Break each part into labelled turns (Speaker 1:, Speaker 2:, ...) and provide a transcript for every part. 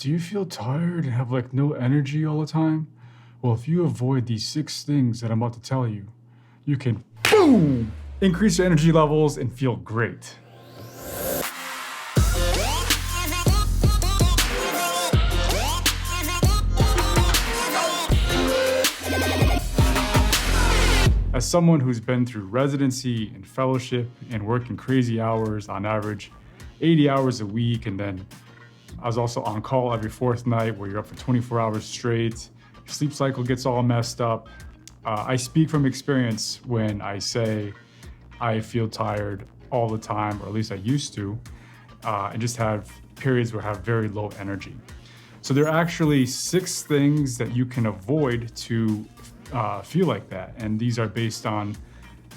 Speaker 1: Do you feel tired and have no energy all the time? Well, if you avoid these six things that I'm about to tell you, you can boom increase your energy levels and feel great. As someone who's been through residency and fellowship and working crazy hours, on average 80 hours a week, and then I was also on call every fourth night where you're up for 24 hours straight, your sleep cycle gets all messed up. I speak from experience when I say I feel tired all the time, or at least I used to, and just have periods where I have very low energy. So there are actually six things that you can avoid to feel like that. And these are based on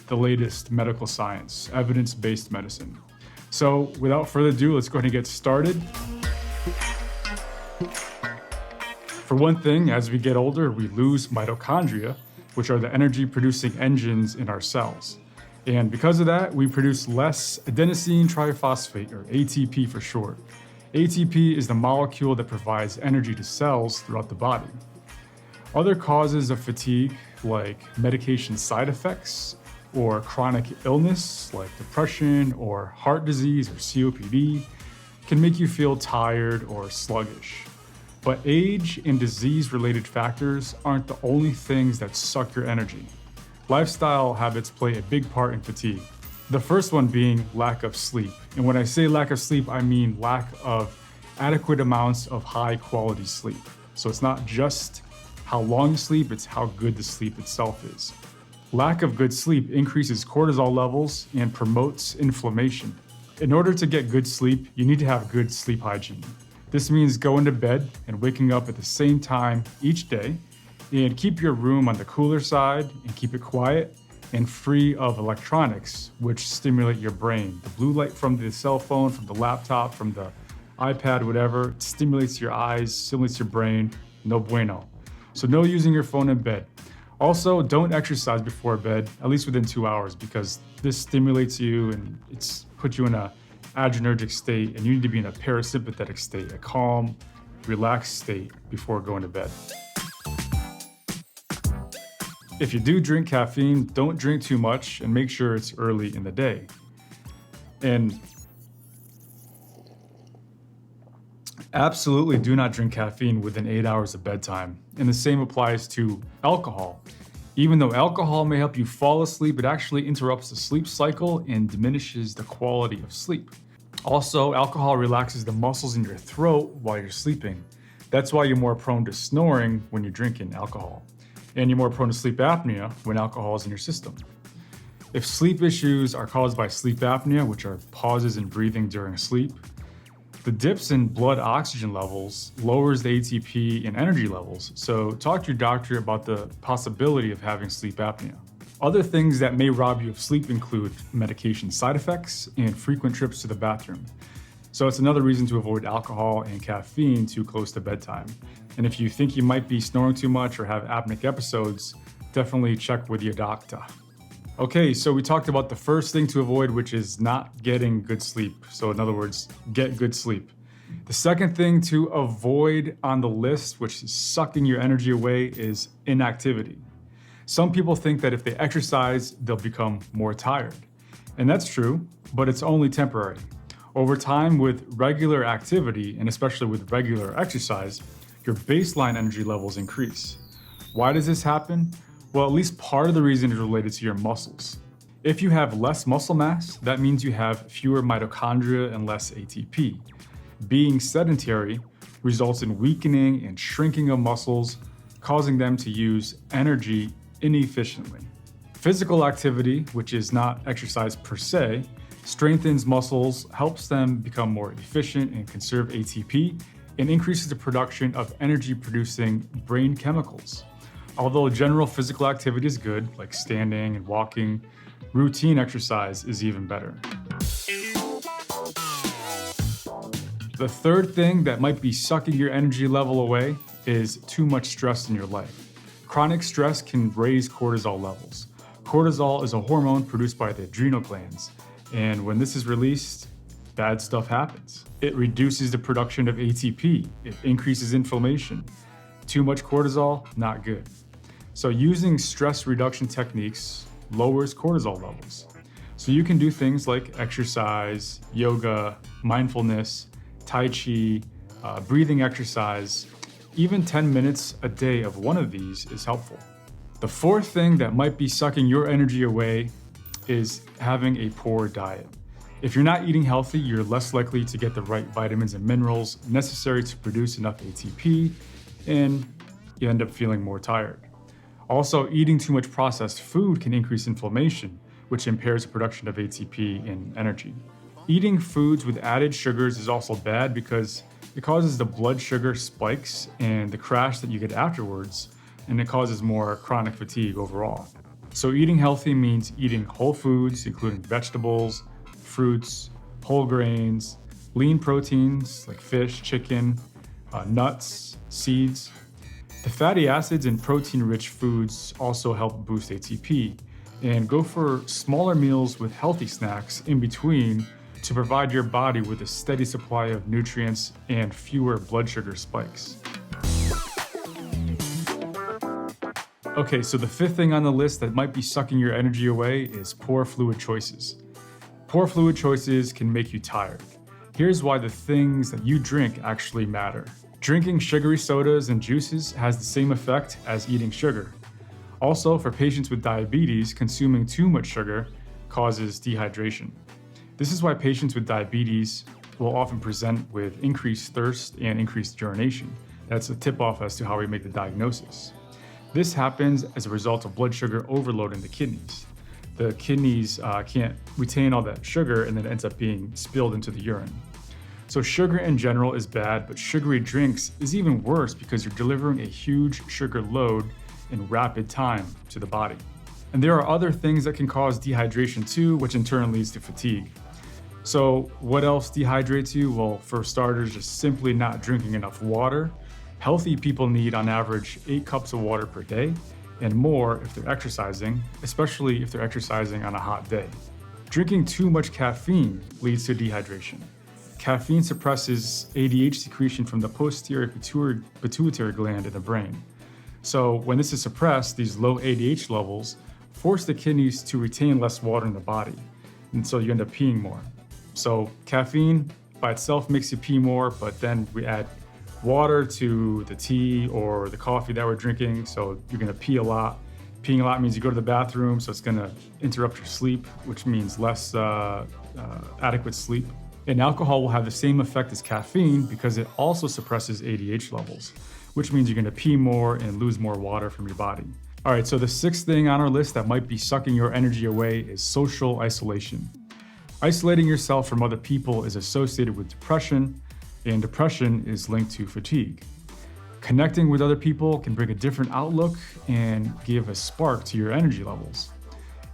Speaker 1: the latest medical science, evidence-based medicine. So without further ado, let's go ahead and get started. For one thing, as we get older, we lose mitochondria, which are the energy-producing engines in our cells. And because of that, we produce less adenosine triphosphate, or ATP for short. ATP is the molecule that provides energy to cells throughout the body. Other causes of fatigue, like medication side effects or chronic illness like depression or heart disease or COPD, can make you feel tired or sluggish. But age and disease-related factors aren't the only things that suck your energy. Lifestyle habits play a big part in fatigue. The first one being lack of sleep. And when I say lack of sleep, I mean lack of adequate amounts of high-quality sleep. So it's not just how long you sleep, it's how good the sleep itself is. Lack of good sleep increases cortisol levels and promotes inflammation. In order to get good sleep, you need to have good sleep hygiene. This means going to bed and waking up at the same time each day, and keep your room on the cooler side and keep it quiet and free of electronics, which stimulate your brain. The blue light from the cell phone, from the laptop, from the iPad, whatever, it stimulates your eyes, stimulates your brain, no bueno. So no using your phone in bed. Also, don't exercise before bed, at least within 2 hours, because this stimulates you and it's puts you in a adrenergic state, and you need to be in a parasympathetic state, a calm, relaxed state before going to bed. If you do drink caffeine, don't drink too much and make sure it's early in the day. And absolutely do not drink caffeine within 8 hours of bedtime. And the same applies to alcohol. Even though alcohol may help you fall asleep, it actually interrupts the sleep cycle and diminishes the quality of sleep. Also, alcohol relaxes the muscles in your throat while you're sleeping. That's why you're more prone to snoring when you're drinking alcohol. And you're more prone to sleep apnea when alcohol is in your system. If sleep issues are caused by sleep apnea, which are pauses in breathing during sleep, the dips in blood oxygen levels lowers the ATP and energy levels, so talk to your doctor about the possibility of having sleep apnea. Other things that may rob you of sleep include medication side effects and frequent trips to the bathroom. So it's another reason to avoid alcohol and caffeine too close to bedtime. And if you think you might be snoring too much or have apneic episodes, definitely check with your doctor. Okay, so we talked about the first thing to avoid, which is not getting good sleep. So in other words, get good sleep. The second thing to avoid on the list, which is sucking your energy away, is inactivity. Some people think that if they exercise, they'll become more tired. And that's true, but it's only temporary. Over time, with regular activity, and especially with regular exercise, your baseline energy levels increase. Why does this happen? Well, at least part of the reason is related to your muscles. If you have less muscle mass, that means you have fewer mitochondria and less ATP. Being sedentary results in weakening and shrinking of muscles, causing them to use energy inefficiently. Physical activity, which is not exercise per se, strengthens muscles, helps them become more efficient and conserve ATP, and increases the production of energy-producing brain chemicals. Although general physical activity is good, like standing and walking, routine exercise is even better. The third thing that might be sucking your energy level away is too much stress in your life. Chronic stress can raise cortisol levels. Cortisol is a hormone produced by the adrenal glands, and when this is released, bad stuff happens. It reduces the production of ATP. It increases inflammation. Too much cortisol, not good. So using stress reduction techniques lowers cortisol levels. So you can do things like exercise, yoga, mindfulness, Tai Chi, breathing exercise. Even 10 minutes a day of one of these is helpful. The fourth thing that might be sucking your energy away is having a poor diet. If you're not eating healthy, you're less likely to get the right vitamins and minerals necessary to produce enough ATP, and you end up feeling more tired. Also, eating too much processed food can increase inflammation, which impairs the production of ATP and energy. Eating foods with added sugars is also bad because it causes the blood sugar spikes and the crash that you get afterwards, and it causes more chronic fatigue overall. So eating healthy means eating whole foods, including vegetables, fruits, whole grains, lean proteins like fish, chicken, nuts, seeds. The fatty acids in protein-rich foods also help boost ATP, and go for smaller meals with healthy snacks in between to provide your body with a steady supply of nutrients and fewer blood sugar spikes. Okay, so the fifth thing on the list that might be sucking your energy away is poor fluid choices. Poor fluid choices can make you tired. Here's why the things that you drink actually matter. Drinking sugary sodas and juices has the same effect as eating sugar. Also, for patients with diabetes, consuming too much sugar causes dehydration. This is why patients with diabetes will often present with increased thirst and increased urination. That's a tip-off as to how we make the diagnosis. This happens as a result of blood sugar overload in the kidneys. The kidneys can't retain all that sugar, and then it ends up being spilled into the urine. So sugar in general is bad, but sugary drinks is even worse because you're delivering a huge sugar load in rapid time to the body. And there are other things that can cause dehydration too, which in turn leads to fatigue. So what else dehydrates you? Well, for starters, just simply not drinking enough water. Healthy people need on average 8 cups of water per day, and more if they're exercising, especially if they're exercising on a hot day. Drinking too much caffeine leads to dehydration. Caffeine suppresses ADH secretion from the posterior pituitary gland in the brain. So when this is suppressed, these low ADH levels force the kidneys to retain less water in the body, and so you end up peeing more. So caffeine by itself makes you pee more, but then we add water to the tea or the coffee that we're drinking, so you're gonna pee a lot. Peeing a lot means you go to the bathroom, so it's gonna interrupt your sleep, which means less adequate sleep. And alcohol will have the same effect as caffeine because it also suppresses ADH levels, which means you're gonna pee more and lose more water from your body. All right, so the sixth thing on our list that might be sucking your energy away is social isolation. Isolating yourself from other people is associated with depression, and depression is linked to fatigue. Connecting with other people can bring a different outlook and give a spark to your energy levels.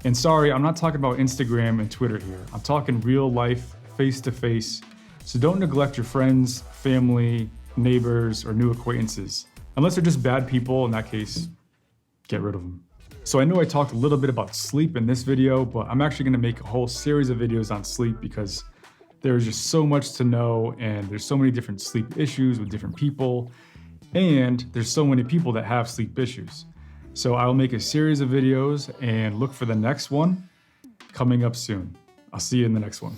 Speaker 1: And sorry, I'm not talking about Instagram and Twitter here. I'm talking real life, face-to-face. So don't neglect your friends, family, neighbors, or new acquaintances. Unless they're just bad people, in that case, get rid of them. So I know I talked a little bit about sleep in this video, but I'm actually gonna make a whole series of videos on sleep because there's just so much to know, and there's so many different sleep issues with different people, and there's so many people that have sleep issues. So I'll make a series of videos and look for the next one coming up soon. I'll see you in the next one.